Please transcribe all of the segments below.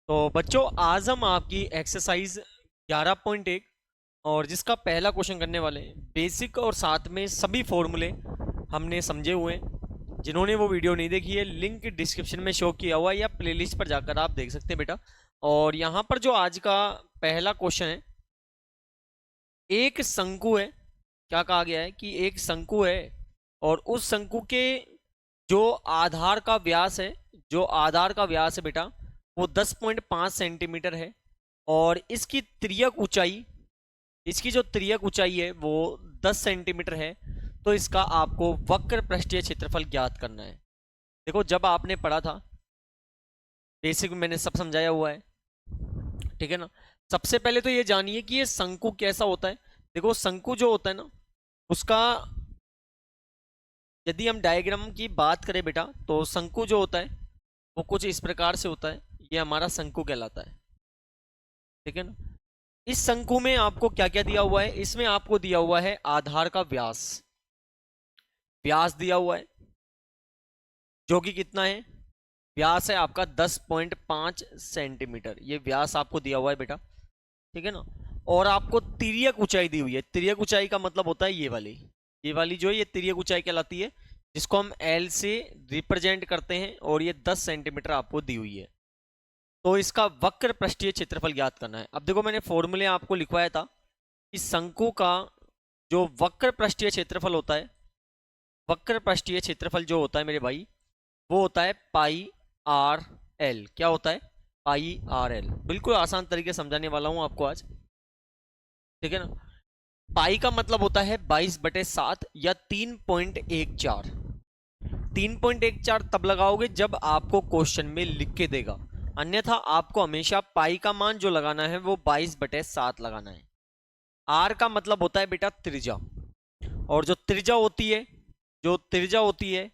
तो बच्चों आज हम आपकी एक्सरसाइज 11.1 और जिसका पहला क्वेश्चन करने वाले हैं। बेसिक और साथ में सभी फॉर्मूले हमने समझे हुए हैं। जिन्होंने वो वीडियो नहीं देखी है, लिंक डिस्क्रिप्शन में शो किया हुआ है या प्लेलिस्ट पर जाकर आप देख सकते हैं बेटा। और यहाँ पर जो आज का पहला क्वेश्चन है, एक शंकु है। क्या कहा गया है कि एक शंकु है और उस शंकु के जो आधार का व्यास है, जो आधार का व्यास है बेटा, वो 10.5 सेंटीमीटर है। और इसकी तिर्यक ऊंचाई, इसकी जो तिर्यक ऊंचाई है वो 10 सेंटीमीटर है। तो इसका आपको वक्र पृष्ठीय क्षेत्रफल ज्ञात करना है। देखो, जब आपने पढ़ा था बेसिक में मैंने सब समझाया हुआ है, ठीक है ना। सबसे पहले तो ये जानिए कि ये शंकु कैसा होता है। देखो, शंकु जो होता है ना, उसका यदि हम डायग्राम की बात करें बेटा, तो शंकु जो होता है वो कुछ इस प्रकार से होता है। ये हमारा शंकु कहलाता है, ठीक है ना। इस शंकु में आपको क्या क्या दिया हुआ है? इसमें आपको दिया हुआ है आधार का व्यास, व्यास दिया हुआ है जो कि कितना है? व्यास है आपका 10.5 सेंटीमीटर। ये व्यास आपको दिया हुआ है बेटा, ठीक है ना। और आपको तिर्यक ऊंचाई दी हुई है। तिर्यक ऊंचाई का मतलब होता है ये वाली जो है, ये तिर्यक ऊंचाई कहलाती है, जिसको हम एल से रिप्रेजेंट करते हैं। और ये 10 सेंटीमीटर आपको दी हुई है। तो इसका वक्र पृष्ठीय क्षेत्रफल ज्ञात करना है। अब देखो, मैंने फॉर्मूले आपको लिखवाया था कि शंकु का जो वक्र पृष्ठीय क्षेत्रफल होता है, वक्र पृष्ठीय क्षेत्रफल जो होता है मेरे भाई, वो होता है पाई आर एल। क्या होता है? पाई आर एल। बिल्कुल आसान तरीके से समझाने वाला हूं आपको आज, ठीक है ना। पाई का मतलब होता है 22/7 या 3.14। 3.14 तब लगाओगे जब आपको क्वेश्चन में लिख के देगा, अन्यथा आपको हमेशा पाई का मान जो लगाना है वो 22/7 लगाना है। आर का मतलब होता है बेटा त्रिज्या, और जो त्रिज्या होती है, जो त्रिज्या होती है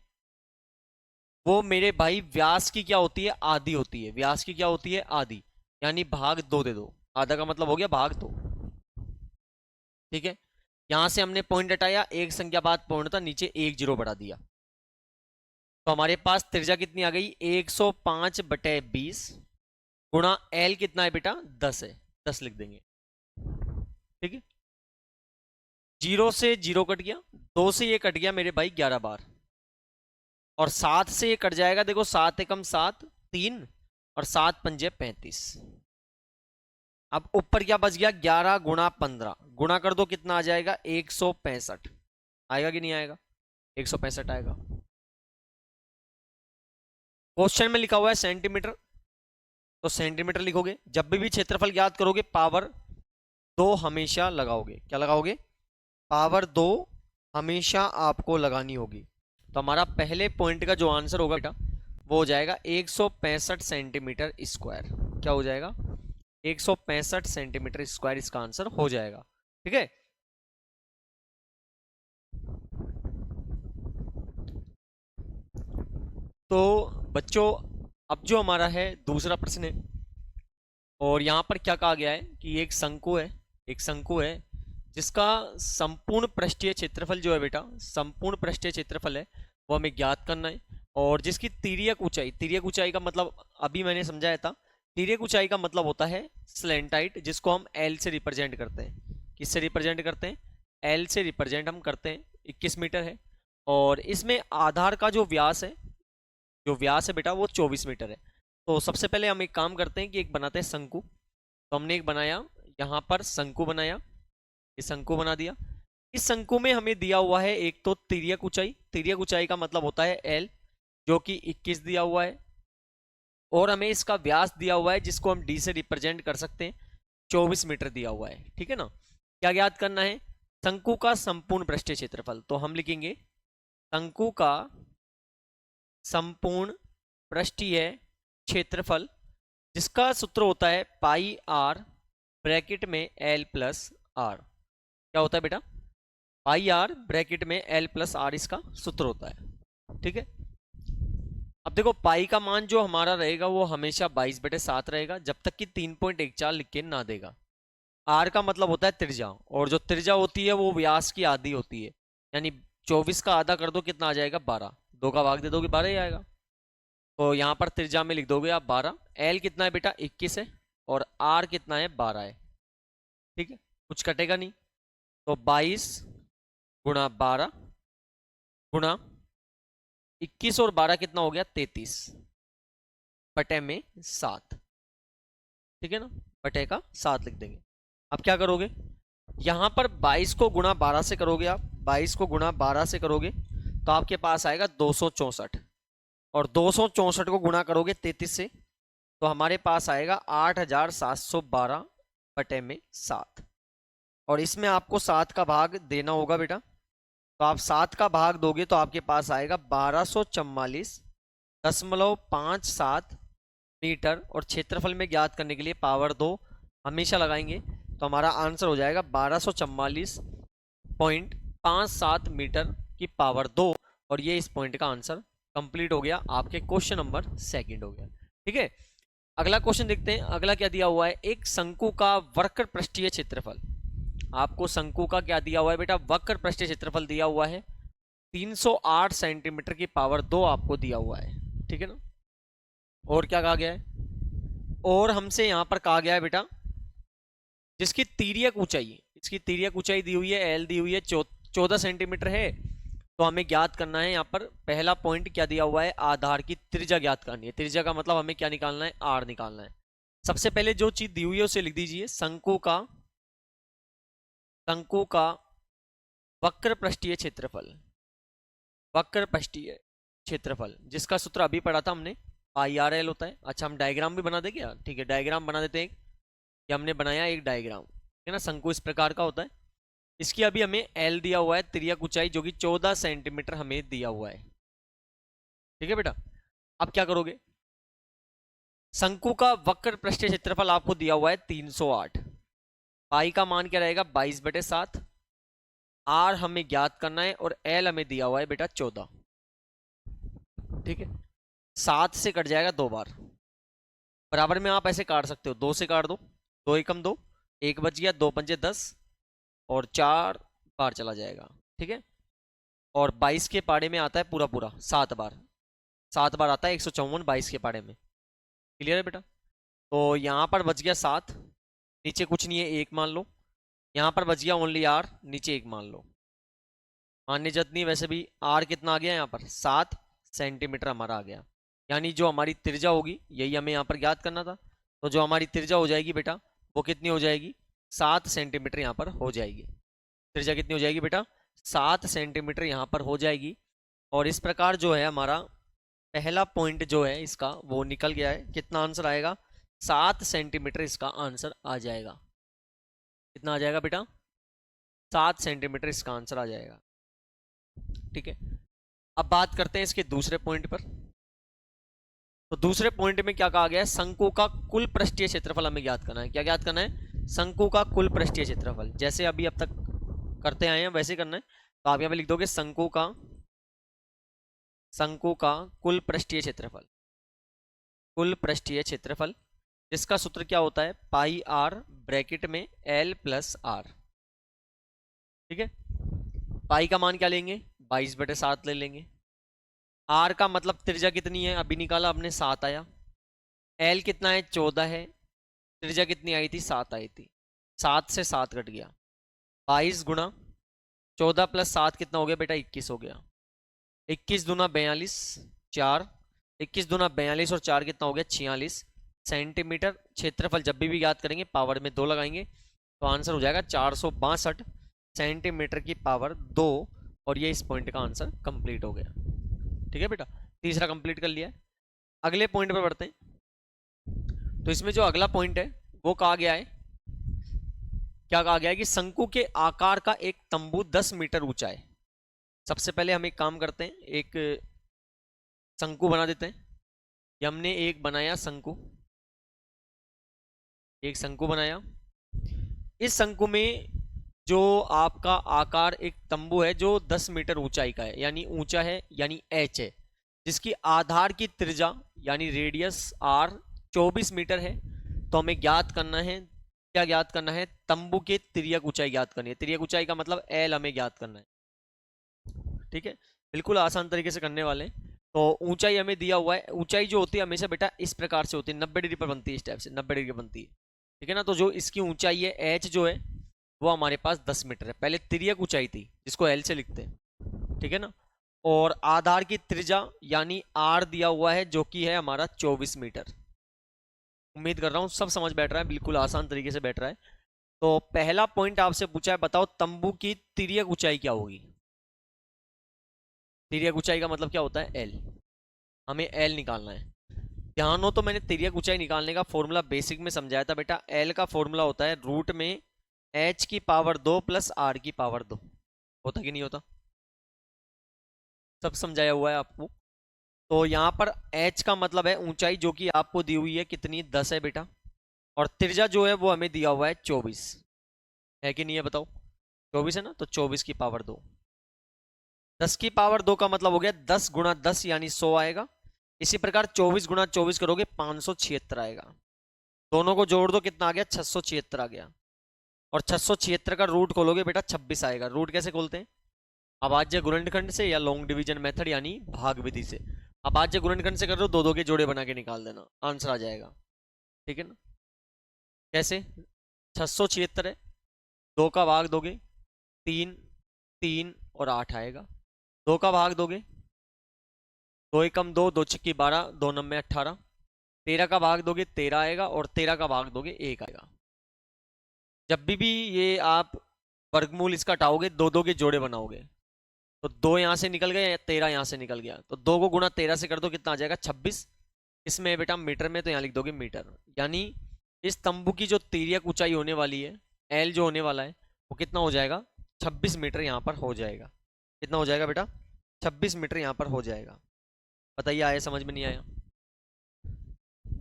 वो मेरे भाई व्यास की क्या होती है? आधी होती है। व्यास की क्या होती है? आधी। यानी भाग 2 दे दो। आधा का मतलब हो गया भाग 2, ठीक है। यहां से हमने पॉइंट हटाया, एक संख्या बाद पूर्णता, नीचे एक जीरो बढ़ा दिया। तो हमारे पास त्रिज्या कितनी आ गई? 105/20 गुणा एल कितना है बेटा? 10 है। 10 लिख देंगे, ठीक है। जीरो से जीरो कट गया, 2 से ये कट गया मेरे भाई 11 बार, और 7 से ये कट जाएगा। देखो, 7 एकम 7, 3, और 7 पंजे 35। अब ऊपर क्या बच गया? 11 गुणा 15 गुणा कर दो, कितना आ जाएगा? 165। आएगा कि नहीं आएगा? 165 आएगा। क्वेश्चन में लिखा हुआ है सेंटीमीटर, तो सेंटीमीटर लिखोगे। जब भी क्षेत्रफल ज्ञात करोगे पावर 2 हमेशा लगाओगे। क्या लगाओगे? पावर 2 हमेशा आपको लगानी होगी। तो हमारा पहले पॉइंट का जो आंसर होगा बेटा, वो हो जाएगा 165 सेंटीमीटर स्क्वायर। क्या हो जाएगा? 165 सेंटीमीटर स्क्वायर इसका आंसर हो जाएगा, ठीक है। तो बच्चों, अब जो हमारा है दूसरा प्रश्न है, और यहां पर क्या कहा गया है कि एक शंकु है, एक शंकु है जिसका संपूर्ण पृष्ठीय क्षेत्रफल जो है बेटा, संपूर्ण पृष्ठीय क्षेत्रफल है वो हमें ज्ञात करना है। और जिसकी तिर्यक ऊंचाई, तिर्यक ऊंचाई का मतलब अभी मैंने समझाया था। तिर्यक ऊंचाई का मतलब होता है स्लैंट हाइट, जिसको हम एल से रिप्रेजेंट करते हैं। किससे रिप्रेजेंट करते हैं? एल से रिप्रेजेंट हम करते हैं। 21 मीटर है। और इसमें आधार का जो व्यास है, जो व्यास है बेटा, वो 24 मीटर है। तो सबसे पहले हम एक काम करते हैं कि एक बनाते हैं शंकु। तो हमने एक बनाया, यहाँ पर शंकु बनाया, ये शंकु बना दिया। इस शंकु में हमें दिया हुआ है एक तो तिर्यक ऊंचाई, तिर्यक ऊंचाई का मतलब होता है एल, जो कि 21 दिया हुआ है। और हमें इसका व्यास दिया हुआ है, जिसको हम डी से रिप्रेजेंट कर सकते हैं, 24 मीटर दिया हुआ है, ठीक है ना। क्या ज्ञात करना है? शंकु का संपूर्ण पृष्ठीय क्षेत्रफल। तो हम लिखेंगे शंकु का संपूर्ण पृष्ठीय क्षेत्रफल, जिसका सूत्र होता है पाई आर ब्रैकेट में एल प्लस आर। क्या होता है बेटा? पाई आर ब्रैकेट में एल प्लस आर इसका सूत्र होता है, ठीक है। अब देखो, पाई का मान जो हमारा रहेगा वो हमेशा 22/7 रहेगा, जब तक कि 3.14 लिख के ना देगा। आर का मतलब होता है त्रिज्या, और जो त्रिज्या होती है वो व्यास की आधी होती है। यानी 24 का आधा कर दो, कितना आ जाएगा? 12। 2 का भाग दे दोगे 12 ही आएगा। तो यहाँ पर त्रिज्या में लिख दोगे आप 12। एल कितना है बेटा 21 है, और आर कितना है 12 है। ठीक है, कुछ कटेगा नहीं, तो 22 गुणा 12 गुणा 21 और 12 कितना हो गया 33 बटे में 7। ठीक है ना, बटे का 7 लिख देंगे। अब क्या करोगे, यहां पर 22 को गुणा 12 से करोगे, आप 22 को गुणा 12 से करोगे तो आपके पास आएगा 264, और 264 को गुणा करोगे 33 से तो हमारे पास आएगा 8712 बटे में 7। और इसमें आपको 7 का भाग देना होगा बेटा, तो आप 7 का भाग दोगे तो आपके पास आएगा 1244.57 मीटर, और क्षेत्रफल में ज्ञात करने के लिए पावर 2 हमेशा लगाएंगे, तो हमारा आंसर हो जाएगा 1244.57 मीटर की पावर 2। और ये इस पॉइंट का आंसर कंप्लीट हो गया, आपके क्वेश्चन नंबर 2 हो गया। ठीक है, अगला क्वेश्चन देखते हैं। अगला क्या दिया हुआ है, एक शंकु का वक्र पृष्ठीय क्षेत्रफल। आपको शंकु का क्या दिया हुआ है बेटा, वक्र पृष्ठीय क्षेत्रफल दिया हुआ है 308 सेंटीमीटर की पावर 2 आपको दिया हुआ है। ठीक है ना, और क्या कहा गया है, और हमसे यहां पर कहा गया है बेटा जिसकी तिर्यक ऊंचाई है, इसकी तिर्यक ऊंचाई दी हुई है एल दी हुई है 14 सेंटीमीटर है, तो हमें ज्ञात करना है। यहाँ पर पहला पॉइंट क्या दिया हुआ है, आधार की त्रिज्या ज्ञात करनी है। त्रिज्या का मतलब हमें क्या निकालना है, आर निकालना है। सबसे पहले जो चीज दी हुई है उसे लिख दीजिए, शंकु का वक्र पृष्ठीय क्षेत्रफल, वक्र पृष्ठीय क्षेत्रफल जिसका सूत्र अभी पढ़ा था हमने, IRL होता है। अच्छा, हम डायग्राम भी बना देंगे यार, ठीक है, डायग्राम बना देते हैं। कि हमने बनाया एक डायग्राम, ठीक है ना, शंकु इस प्रकार का होता है। इसकी अभी हमें एल दिया हुआ है, तिर्यक ऊंचाई जो कि 14 सेंटीमीटर हमें दिया हुआ है। ठीक है बेटा, अब क्या करोगे, शंकु का वक्र पृष्ठीय क्षेत्रफल आपको दिया हुआ है 308, पाई का मान क्या रहेगा 22/7, आर हमें ज्ञात करना है, और एल हमें दिया हुआ है बेटा 14। ठीक है, 7 से कट जाएगा 2 बार, बराबर में आप ऐसे काट सकते हो, 2 से काट दो, 2 एकम 2, 1 बच गया, 2 पंजे 10, और 4 बार चला जाएगा। ठीक है, और 22 के पाड़े में आता है पूरा पूरा 7 बार, 7 बार आता है 154 22 के पाड़े में। क्लियर है बेटा, तो यहाँ पर बच गया 7, नीचे कुछ नहीं है 1 मान लो, यहाँ पर बच गया ओनली आर, नीचे 1 मान लो। मान्य जतनी वैसे भी आर कितना आ गया यहाँ पर 7 सेंटीमीटर हमारा आ गया, यानी जो हमारी त्रिज्या होगी यही हमें यहाँ पर ज्ञात करना था। तो जो हमारी त्रिज्या हो जाएगी बेटा वो कितनी हो जाएगी, 7 सेंटीमीटर यहाँ पर हो जाएगी। त्रिज्या कितनी हो जाएगी बेटा, 7 सेंटीमीटर यहाँ पर हो जाएगी। और इस प्रकार जो है हमारा पहला पॉइंट जो है इसका वो निकल गया है। कितना आंसर आएगा, 7 सेंटीमीटर इसका आंसर आ जाएगा। कितना आ जाएगा बेटा, 7 सेंटीमीटर इसका आंसर आ जाएगा। ठीक है, अब बात करते हैं इसके दूसरे पॉइंट पर। तो दूसरे पॉइंट में क्या कहा गया है, शंकु का कुल पृष्ठीय क्षेत्रफल हमें ज्ञात करना है। क्या ज्ञात करना है, शंकु का कुल पृष्ठीय क्षेत्रफल, जैसे अभी अब तक करते आए हैं वैसे करना है। तो आप यहाँ पे लिख दोगे शंकु का कुल पृष्ठीय क्षेत्रफल, कुल पृष्ठीय क्षेत्रफल जिसका सूत्र क्या होता है, पाई आर ब्रैकेट में एल प्लस आर। ठीक है, पाई का मान क्या लेंगे 22/7 ले लेंगे। आर का मतलब त्रिज्या कितनी है, अभी निकाला आपने 7 आया। एल कितना है 14 है, त्रिज्या कितनी आई थी 7 आई थी, 7 से 7 कट गया, 22 गुणा 14 + 7 कितना हो गया बेटा 21 हो गया। 21 दूना 42, 4, 21 दूना 42 और 4 कितना हो गया 46 सेंटीमीटर। क्षेत्रफल जब भी ज्ञात करेंगे पावर में 2 लगाएंगे, तो आंसर हो जाएगा 462 सेंटीमीटर की पावर 2। और ये इस पॉइंट का आंसर कंप्लीट हो गया। ठीक है बेटा, तीसरा कंप्लीट कर लिया है। अगले पॉइंट पर बढ़ते हैं। तो इसमें जो अगला पॉइंट है वो कहा गया है, क्या कहा गया है कि शंकु के आकार का एक तंबू 10 मीटर ऊंचा है। सबसे पहले हम एक काम करते हैं, एक शंकु बना देते हैं। ये हमने एक बनाया शंकु, एक शंकु बनाया। इस शंकु में जो आपका आकार एक तंबू है जो 10 मीटर ऊंचाई का है, यानी ऊंचा है, यानी h है, जिसकी आधार की त्रिज्या यानी रेडियस r 24 मीटर है। तो हमें ज्ञात करना है, क्या ज्ञात करना है, तंबू के तिर्यक ऊंचाई ज्ञात करनी है। तिर्यक ऊंचाई का मतलब l हमें ज्ञात करना है। ठीक है, बिल्कुल आसान तरीके से करने वाले हैं। तो ऊंचाई हमें दिया हुआ है, ऊंचाई जो होती है हमेशा बेटा इस प्रकार से होती है, 90 डिग्री पर बनती है, इस टाइप से 90 डिग्री बनती है, ठीक है ना। तो जो इसकी ऊंचाई है एच जो है वो हमारे पास 10 मीटर है, पहले तिर्यक ऊंचाई थी जिसको एल से लिखते हैं, ठीक है ना। और आधार की त्रिज्या यानी आर दिया हुआ है जो कि है हमारा 24 मीटर। उम्मीद कर रहा हूँ सब समझ बैठ रहा है, बिल्कुल आसान तरीके से बैठ रहा है। तो पहला पॉइंट आपसे पूछा है, बताओ तंबू की तिर्यक ऊंचाई क्या होगी। तिर्यक ऊंचाई का मतलब क्या होता है, एल। हमें एल निकालना है। ध्यान हो तो मैंने तिर्यक ऊंचाई निकालने का फॉर्मूला बेसिक में समझाया था बेटा। एल का फॉर्मूला होता है रूट में एच की पावर 2 प्लस आर की पावर 2। होता कि नहीं होता, सब समझाया हुआ है आपको। तो यहाँ पर एच का मतलब है ऊंचाई जो कि आपको दी हुई है कितनी, 10 है बेटा। और त्रिज्या जो है वो हमें दिया हुआ है 24 है कि नहीं है, बताओ 24 है ना, तो 24 की पावर 2। 10 की पावर 2 का मतलब हो गया 10 गुणा 10 यानी 100 आएगा। इसी प्रकार 24 गुणा 24 करोगे 576 आएगा। दोनों को जोड़ दो कितना आ गया, 676 आ गया। और 676 का रूट खोलोगे बेटा 26 आएगा। रूट कैसे खोलते हैं, अभाज्य गुणनखंड से या लॉन्ग डिवीजन मेथड यानी भाग विधि से। अभाज्य गुणनखंड से कर रहे हो, दो दो के जोड़े बना के निकाल देना, आंसर आ जाएगा, ठीक है ना। कैसे, 676 है, 2 का भाग दोगे 3, 3 और 8 आएगा। 2 का भाग दोगे 2 एकम 2, 2 छिक्की 12, 2 नम्बे 18। 13 का भाग दोगे 13 आएगा, और 13 का भाग दोगे 1 आएगा। जब भी ये आप वर्गमूल इसका हटाओगे, दो दो के जोड़े बनाओगे, तो 2 यहाँ से निकल गए, 13 यहाँ से निकल गया, तो 2 को गुणा 13 से कर दो कितना आ जाएगा, 26। इसमें बेटा मीटर में, तो यहाँ लिख दोगे मीटर। यानी इस तंबू की जो तिर्यक ऊंचाई होने वाली है, एल जो होने वाला है वो कितना हो जाएगा, 26 मीटर यहाँ पर हो जाएगा। कितना हो जाएगा बेटा, 26 मीटर यहाँ पर हो जाएगा। बताइए आया समझ में, नहीं आया।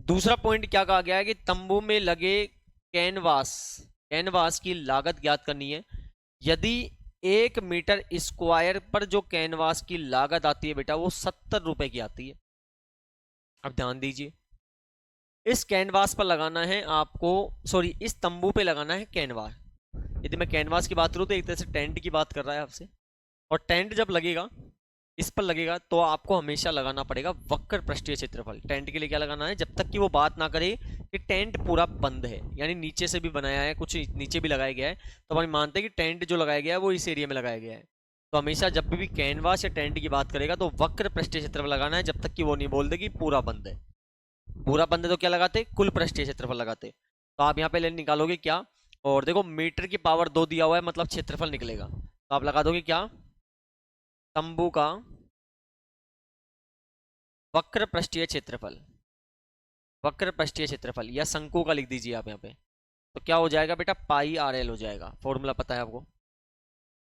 दूसरा पॉइंट क्या कहा गया है कि तंबू में लगे कैनवास, कैनवास की लागत ज्ञात करनी है। यदि 1 मीटर स्क्वायर पर जो कैनवास की लागत आती है बेटा वो 70 रुपए की आती है। अब ध्यान दीजिए, इस कैनवास पर लगाना है आपको, सॉरी इस तंबू पे लगाना है कैनवास। यदि मैं कैनवास की बात करूं तो एक तरह से टेंट की बात कर रहा है आपसे। और टेंट जब लगेगा, इस पर लगेगा, तो आपको हमेशा लगाना पड़ेगा वक्र पृष्ठीय क्षेत्रफल। टेंट के लिए क्या लगाना है, जब तक कि वो बात ना करे कि टेंट पूरा बंद है, यानी नीचे से भी बनाया है, कुछ नीचे भी लगाया गया है, तो हम मानते हैं कि टेंट जो लगाया गया है वो इस एरिया में लगाया गया है। तो हमेशा जब भी कैनवास या टेंट की बात करेगा तो वक्र पृष्ठीय क्षेत्रफल लगाना है, जब तक कि वो नहीं बोल दे कि पूरा बंद है। पूरा बंद है तो क्या लगाते, कुल पृष्ठीय क्षेत्रफल लगाते। तो आप यहाँ पे निकालोगे क्या, और देखो मीटर की पावर 2 दिया हुआ है, मतलब क्षेत्रफल निकलेगा, तो आप लगा दोगे क्या, तंबू का वक्र पृष्ठीय क्षेत्रफल। वक्र पृष्ठीय क्षेत्रफल या शंकु का लिख दीजिए आप यहाँ पे, तो क्या हो जाएगा बेटा, पाई आर एल हो जाएगा। फॉर्मूला पता है आपको,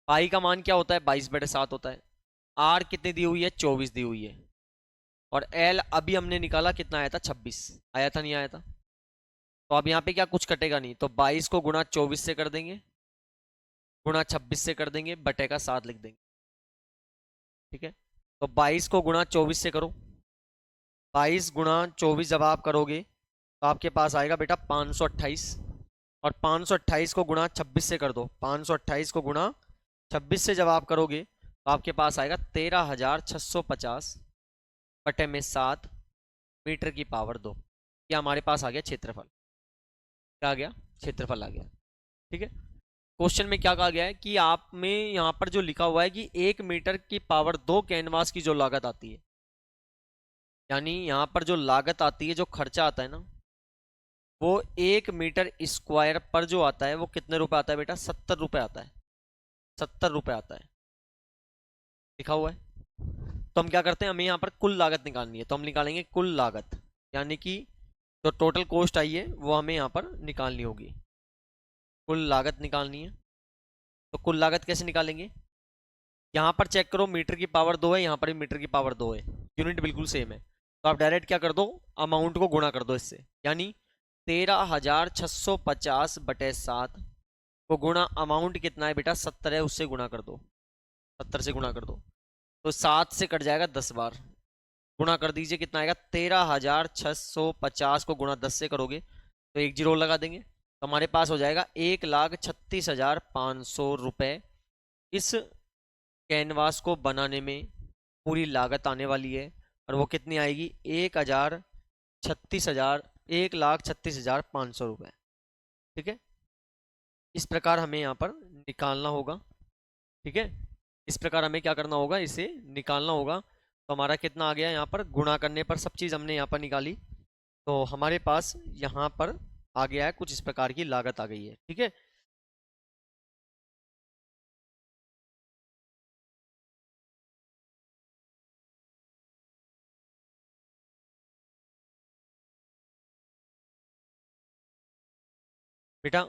पाई का मान क्या होता है, 22/7 होता है। आर कितनी दी हुई है, 24 दी हुई है। और एल अभी हमने निकाला कितना आया था, 26 आया था, नहीं आया था। तो अब यहाँ पे क्या कुछ कटेगा नहीं, तो 22 को गुणा 24 से कर देंगे, गुणा 26 से कर देंगे, बटे का 7 लिख देंगे, ठीक है। तो 22 को गुणा 24 से करो, 22 गुणा 24 जब आप करोगे तो आपके पास आएगा बेटा 528। और 528 को गुणा 26 से कर दो, 528 को गुणा 26 से जब आप करोगे तो आपके पास आएगा 13,650 बटे में 7 मीटर की पावर 2। ये हमारे पास आ गया क्षेत्रफल। क्या आ गया, क्षेत्रफल आ गया, ठीक है। क्वेश्चन में क्या कहा गया है कि आप में यहाँ पर जो लिखा हुआ है कि 1 मीटर की पावर 2 कैनवास की जो लागत आती है, यानी यहाँ पर जो लागत आती है, जो खर्चा आता है ना, वो 1 मीटर स्क्वायर पर जो आता है वो कितने रुपए आता है बेटा, 70 रुपए आता है। 70 रुपए आता है, लिखा हुआ है। तो हम क्या करते हैं, हमें यहाँ पर कुल लागत निकालनी है, तो हम निकालेंगे कुल लागत, यानी कि जो टोटल कॉस्ट आई है वो हमें यहाँ पर निकालनी होगी। कुल लागत निकालनी है, तो कुल लागत कैसे निकालेंगे, यहाँ पर चेक करो मीटर की पावर 2 है, यहाँ पर भी मीटर की पावर 2 है, यूनिट बिल्कुल सेम है। तो आप डायरेक्ट क्या कर दो, अमाउंट को गुणा कर दो इससे, यानी 13,650 बटे 7 को गुणा अमाउंट कितना है बेटा, 70 है, उससे गुणा कर दो, 70 से गुणा कर दो, तो 7 से कट जाएगा 10 बार। गुणा कर दीजिए कितना आएगा, 13,650 को गुणा 10 से करोगे तो एक जीरो लगा देंगे, तो हमारे पास हो जाएगा 1,36,500 रुपये इस कैनवास को बनाने में पूरी लागत आने वाली है। और वो कितनी आएगी, 1,36,500 रुपये। ठीक है, इस प्रकार हमें यहाँ पर निकालना होगा। ठीक है, इस प्रकार हमें क्या करना होगा, इसे निकालना होगा। तो हमारा कितना आ गया, यहाँ पर गुणा करने पर सब चीज़ हमने यहाँ पर निकाली, तो हमारे पास यहाँ पर आ गया है, कुछ इस प्रकार की लागत आ गई है। ठीक है, बेटा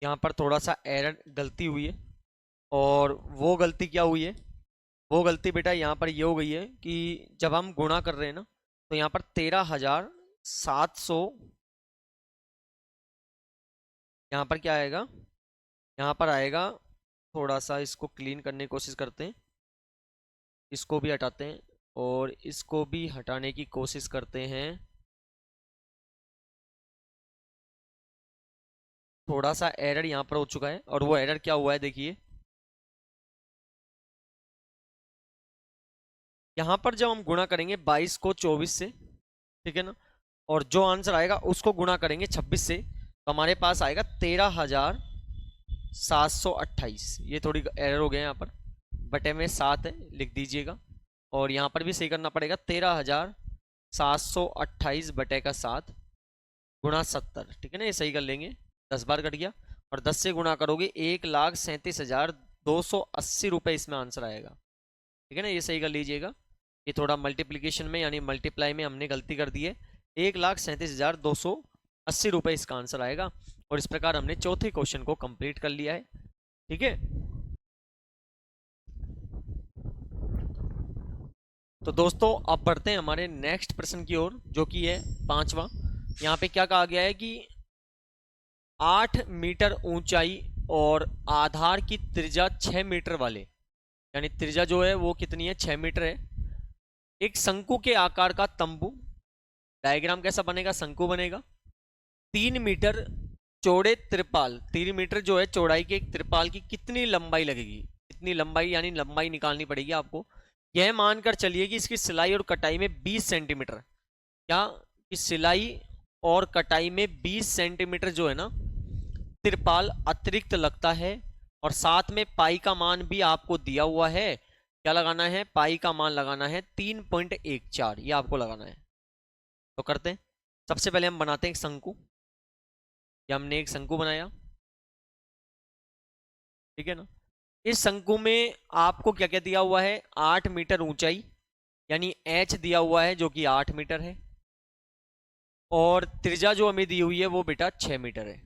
यहाँ पर थोड़ा सा एरर गलती हुई है, और वो गलती क्या हुई है, वो गलती बेटा यहाँ पर ये हो गई है कि जब हम गुणा कर रहे हैं ना, तो यहाँ पर 13,700, यहाँ पर क्या आएगा, यहाँ पर आएगा, थोड़ा सा इसको क्लीन करने की कोशिश करते हैं, इसको भी हटाते हैं और इसको भी हटाने की कोशिश करते हैं। थोड़ा सा एरर यहाँ पर हो चुका है, और वो एरर क्या हुआ है देखिए, यहाँ पर जब हम गुणा करेंगे 22 को 24 से, ठीक है ना, और जो आंसर आएगा उसको गुणा करेंगे 26 से, तो हमारे पास आएगा 13,728। ये थोड़ी एरर हो गया यहाँ पर, बटे में 7 है, लिख दीजिएगा। और यहाँ पर भी सही करना पड़ेगा, 13,728 बटे का 7 गुणा 70। ठीक है ना, ये सही कर लेंगे, 10 बार कट गया, और 10 से गुणा करोगे 1,37,280 रुपये इसमें आंसर आएगा। ठीक है ना, ये सही कर लीजिएगा। ये थोड़ा मल्टीप्लिकेशन में यानी मल्टीप्लाई में हमने गलती कर दी है, 1,37,280 रुपये इसका आंसर आएगा। और इस प्रकार हमने चौथे क्वेश्चन को कंप्लीट कर लिया है। ठीक है, तो दोस्तों अब बढ़ते हैं हमारे नेक्स्ट प्रश्न की ओर, जो कि है 5वां। यहाँ पे क्या कहा गया है कि 8 मीटर ऊंचाई और आधार की त्रिज्या 6 मीटर वाले, यानी त्रिज्या जो है वो कितनी है, 6 मीटर है, एक शंकु के आकार का तंबू, डायग्राम कैसा बनेगा, शंकु बनेगा, 3 मीटर चौड़े त्रिपाल, 3 मीटर जो है चौड़ाई के एक त्रिपाल की कितनी लंबाई लगेगी, कितनी लंबाई यानी लंबाई निकालनी पड़ेगी आपको। यह मानकर चलिए कि इसकी सिलाई और कटाई में 20 सेंटीमीटर, क्या कि सिलाई और कटाई में 20 सेंटीमीटर जो है ना त्रिपाल अतिरिक्त लगता है, और साथ में पाई का मान भी आपको दिया हुआ है। क्या लगाना है, पाई का मान लगाना है 3.14, ये आपको लगाना है। तो करते हैं, सबसे पहले हम बनाते हैं एक शंकु। या हमने एक शंकु बनाया, ठीक है ना। इस शंकु में आपको क्या क्या दिया हुआ है, 8 मीटर ऊंचाई यानी h दिया हुआ है जो कि 8 मीटर है, और त्रिज्या जो हमें दी हुई है वो बेटा 6 मीटर है।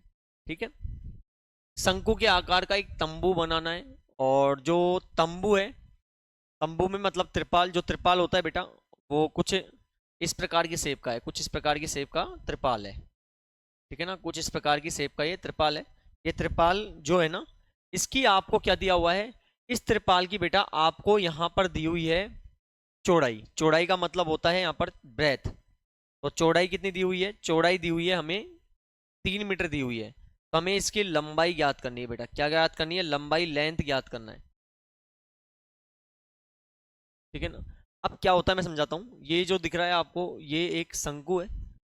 ठीक है, शंकु के आकार का एक तंबू बनाना है, और जो तंबू है, तंबू में मतलब त्रिपाल, जो त्रिपाल होता है बेटा वो कुछ इस प्रकार की शेप का है, कुछ इस प्रकार की शेप का त्रिपाल है। ठीक है ना, कुछ इस प्रकार की शेप का ये त्रिपाल है। ये त्रिपाल जो है ना, इसकी आपको क्या दिया हुआ है, इस त्रिपाल की बेटा आपको यहाँ पर दी हुई है चौड़ाई। चौड़ाई का मतलब होता है यहाँ पर ब्रेथ। तो चौड़ाई कितनी दी हुई है, चौड़ाई दी हुई है हमें 3 मीटर दी हुई है, तो हमें इसकी लंबाई ज्ञात करनी है बेटा। क्या ज्ञात करनी है, लंबाई, लेंथ ज्ञात करना है। ठीक है ना, अब क्या होता है मैं समझाता हूँ। ये जो दिख रहा है आपको, ये एक शंकु है,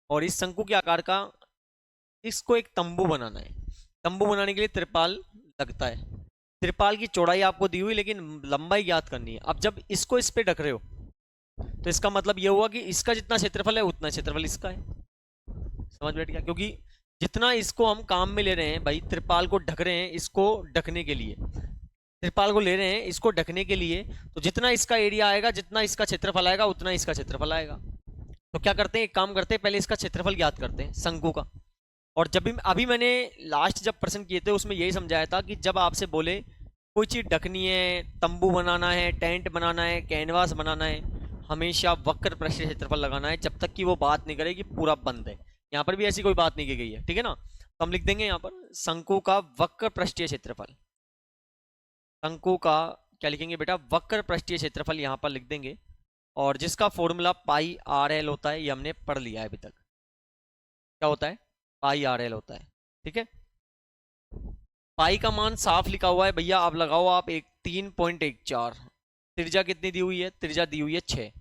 और इस शंकु के आकार का इसको एक तंबू बनाना है। तंबू बनाने के लिए त्रिपाल लगता है। त्रिपाल की चौड़ाई आपको दी हुई, लेकिन लंबाई ज्ञात करनी है। अब जब इसको इस पे ढक रहे हो, तो इसका मतलब ये हुआ कि इसका जितना क्षेत्रफल है उतना क्षेत्रफल इसका है। समझ बैठ गया, क्योंकि जितना इसको हम काम में ले रहे हैं भाई, त्रिपाल को ढक रहे हैं, इसको ढकने के लिए त्रिपाल को ले रहे हैं, इसको ढकने के लिए, तो जितना इसका एरिया आएगा, जितना इसका क्षेत्रफल आएगा, उतना इसका क्षेत्रफल आएगा। तो क्या करते हैं, एक काम करते हैं, पहले इसका क्षेत्रफल ज्ञात करते हैं शंकु का। और जब भी अभी मैंने लास्ट जब प्रश्न किए थे उसमें यही समझाया था कि जब आपसे बोले कोई चीज़ ढकनी है, तंबू बनाना है, टेंट बनाना है, कैनवास बनाना है, हमेशा वक्र पृष्ठीय क्षेत्रफल लगाना है, जब तक कि वो बात नहीं करे कि पूरा बंद है। यहाँ पर भी ऐसी कोई बात नहीं की गई है। ठीक है ना, तो हम लिख देंगे यहाँ पर शंकु का वक्र पृष्ठीय क्षेत्रफल। शंकु का क्या लिखेंगे बेटा, वक्र पृष्ठीय क्षेत्रफल यहाँ पर लिख देंगे, और जिसका फॉर्मूला पाई आर एल होता है, ये हमने पढ़ लिया है अभी तक। क्या होता है, पाई आर एल होता है। ठीक है, पाई का मान साफ लिखा हुआ है भैया, आप लगाओ आप एक 3.14। त्रिज्या कितनी दी हुई है, त्रिज्या दी हुई है 6।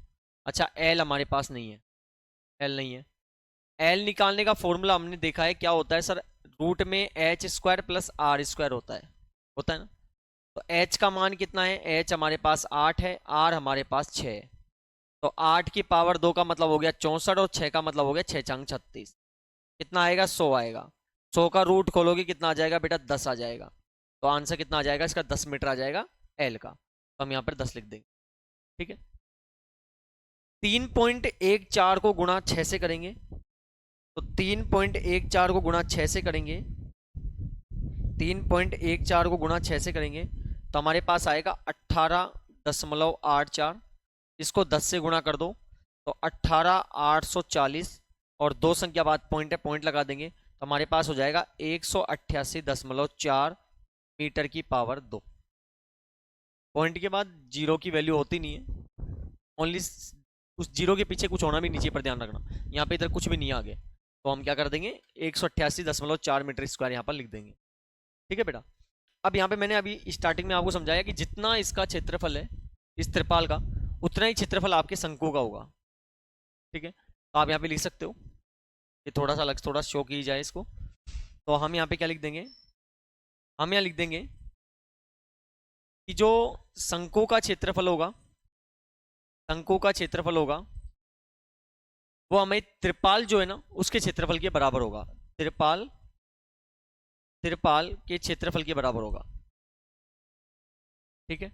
अच्छा एल हमारे पास नहीं है, एल नहीं है। एल निकालने का फॉर्मूला हमने देखा है क्या होता है सर, रूट में H square plus R square होता है ना। तो एच का मान कितना है, एच हमारे पास 8 है, आर हमारे पास 6 है। तो 8 की पावर 2 का मतलब हो गया 64 और 6 का मतलब हो गया 6 छंग 36। कितना आएगा, 100 आएगा। 100 का रूट खोलोगे कितना आ जाएगा बेटा, 10 आ जाएगा। तो आंसर कितना आ जाएगा इसका, 10 मीटर आ जाएगा एल का। तो हम यहाँ पर 10 लिख देंगे। ठीक है, 3.14 को गुणा 6 से करेंगे, तो 3.14 को गुणा 6 से करेंगे, 3.14 को गुणा 6 से करेंगे तो हमारे पास आएगा 18.84। इसको 10 से गुणा कर दो तो 18,840 और 2 संख्या बाद पॉइंट है, पॉइंट लगा देंगे तो हमारे पास हो जाएगा 188.4 मीटर की पावर 2। पॉइंट के बाद जीरो की वैल्यू होती नहीं है, ओनली उस जीरो के पीछे कुछ होना भी नीचे पर ध्यान रखना। यहाँ पे इधर कुछ भी नहीं आगे, तो हम क्या कर देंगे 188.4 मीटर स्क्वायर यहाँ पर लिख देंगे। ठीक है बेटा, अब यहाँ पे मैंने अभी स्टार्टिंग में आपको समझाया कि जितना इसका क्षेत्रफल है इस त्रिपाल का, उतना ही क्षेत्रफल आपके शंकु का होगा। ठीक है, तो आप यहाँ पे लिख सकते हो, ये थोड़ा सा अलग, थोड़ा शो की जाए इसको। तो हम यहाँ पे क्या लिख देंगे, हम यहाँ लिख देंगे कि जो शंकु का क्षेत्रफल होगा, शंकु का क्षेत्रफल होगा वो हमें त्रिपाल जो है ना उसके क्षेत्रफल के बराबर होगा। त्रिपाल के क्षेत्रफल के बराबर होगा। ठीक है,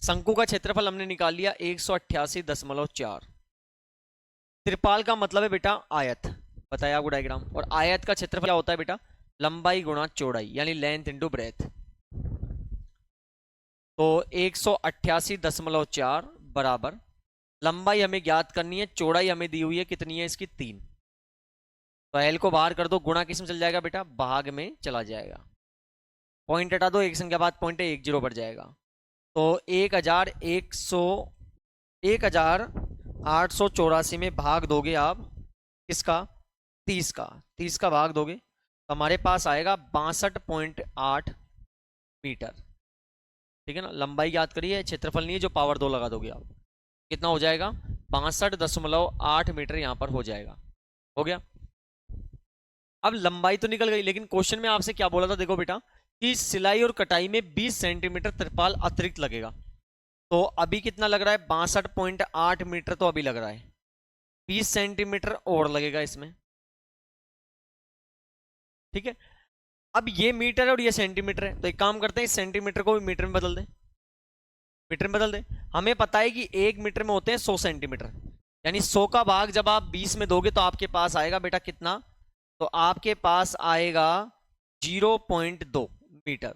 शंकु का क्षेत्रफल हमने निकाल लिया 188.4। त्रिपाल का मतलब है बेटा आयत, बताया आपको डायग्राम। और आयत का क्षेत्रफल क्या होता है बेटा, लंबाई गुणा चौड़ाई, यानी लेंथ इंटू ब्रेथ। तो 188.4 बराबर लंबाई हमें ज्ञात करनी है, चौड़ाई हमें दी हुई है कितनी है इसकी 3। तो एल को बाहर कर दो, गुणा किस में चल जाएगा बेटा, भाग में चला जाएगा। पॉइंट हटा दो, एक संख्या बाद पॉइंट है, 1 0 बढ़ जाएगा। तो 1,884 में भाग दोगे आप किसका, 30 का, 30 का भाग दोगे तो हमारे पास आएगा 62.8 मीटर। ठीक है ना, लंबाई याद करिए, क्षेत्रफल नहीं है, जो पावर 2 लगा दोगे आप कितना हो जाएगा, 62.8 मीटर यहाँ पर हो जाएगा। हो गया। अब लंबाई तो निकल गई, लेकिन क्वेश्चन में आपसे क्या बोला था, देखो बेटा कि सिलाई और कटाई में 20 सेंटीमीटर त्रिपाल अतिरिक्त लगेगा। तो अभी कितना लग रहा है, 62.8 मीटर तो अभी लग रहा है, 20 सेंटीमीटर और लगेगा इसमें। ठीक है, अब ये मीटर है और ये सेंटीमीटर है, तो एक काम करते हैं इस सेंटीमीटर को भी मीटर में बदल दें, मीटर में बदल दें। हमें पता है कि 1 मीटर में होते हैं 100 सेंटीमीटर, यानी 100 का भाग जब आप 20 में दोगे तो आपके पास आएगा बेटा कितना, तो आपके पास आएगा 0.2 मीटर,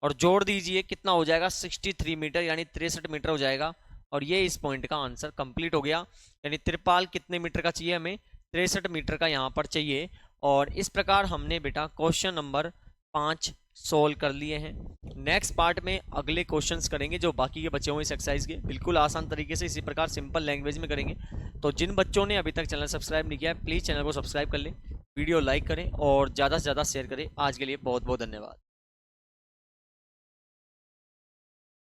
और जोड़ दीजिए कितना हो जाएगा 63 मीटर, यानी 63 मीटर हो जाएगा। और ये इस पॉइंट का आंसर कंप्लीट हो गया। यानी त्रिपाल कितने मीटर का चाहिए हमें, 63 मीटर का यहाँ पर चाहिए। और इस प्रकार हमने बेटा क्वेश्चन नंबर 5 सोल्व कर लिए हैं। नेक्स्ट पार्ट में अगले क्वेश्चंस करेंगे जो बाकी के बच्चे होंगे इस एक्सरसाइज के, बिल्कुल आसान तरीके से, इसी प्रकार सिंपल लैंग्वेज में करेंगे। तो जिन बच्चों ने अभी तक चैनल सब्सक्राइब नहीं किया है प्लीज़ चैनल को सब्सक्राइब कर लें, वीडियो लाइक करें और ज़्यादा से ज़्यादा शेयर करें। आज के लिए बहुत बहुत धन्यवाद।